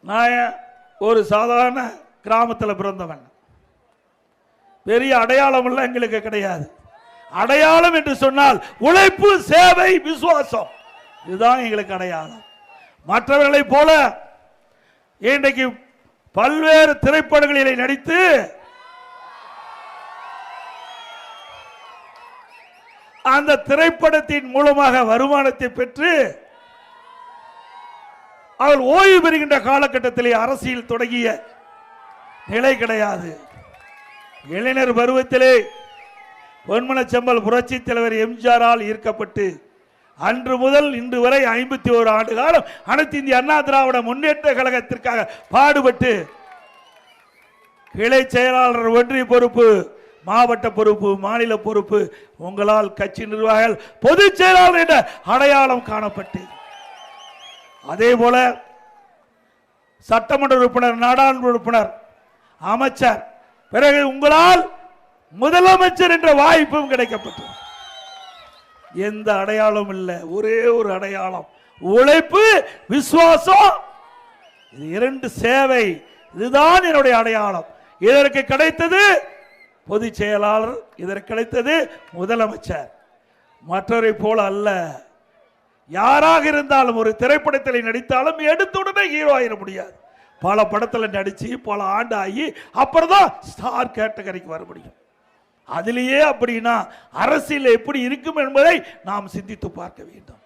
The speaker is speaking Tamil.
நான் ஒரு சாதாரண கிராமத்தில் பிறந்தவன். பெரிய அடையாளம் எல்லாம் எங்களுக்கு கிடையாது. அடையாளம் என்று சொன்னால் உழைப்பு, சேவை, விசுவாசம், இதுதான் எங்களுக்கு அடையாளம். மற்றவர்களைப் போல இன்றைக்கு பல்வேறு திரைப்படங்களிலே நடித்து அந்த திரைப்படத்தின் மூலமாக வருமானத்தை பெற்று அவர் ஓய்வு பெறுகின்ற காலகட்டத்திலே அரசியல் தொடங்கிய நிலை கிடையாது. இளைஞர் பருவத்திலே பொன்மனச்செம்மல் புரட்சி தலைவர் எம்ஜிஆரால் ஈர்க்கப்பட்டு அன்று முதல் இன்று வரை 51 ஆண்டு காலம் அனைத்து இந்திய அண்ணா திராவிட முன்னேற்ற கழகத்திற்காக பாடுபட்டு கிளை செயலாளர், ஒன்றிய பொறுப்பு, மாவட்ட பொறுப்பு, மாநில பொறுப்பு, உங்களால் கட்சி நிர்வாகிகள் பொதுச் செயலாளர் என்ற அடையாளம் காணப்பட்டு, அதே போல சட்டமன்ற உறுப்பினர், நாடாளுமன்ற உறுப்பினர், அமைச்சர், பிறகு உங்களால் முதலமைச்சர் என்ற வாய்ப்பும் கிடைக்கப்பட்டது. எந்த அடையாளம் இல்லை, ஒரே ஒரு அடையாளம், உழைப்பு, விசுவாசம். இது இரண்டு சேவை, இதுதான் என்னுடைய அடையாளம். இதற்கு கிடைத்தது பொதுச் செயலாளர், இதற்கு கிடைத்தது முதலமைச்சர். மற்றவரை போல அல்ல. யாராக இருந்தாலும் ஒரு திரைப்படத்தில் நடித்தாலும் எடுத்துடனே ஹீரோ ஆயிட முடியாது. பல படத்தில் நடிச்சு பல ஆண்டு ஆகி அப்புறம் தான் ஸ்டார் கேட்டகரிக்கு வர முடியும். அதிலேயே அப்படின்னா அரசியல் எப்படி இருக்கும் என்பதை நாம் சிந்தித்து பார்க்க வேண்டும்.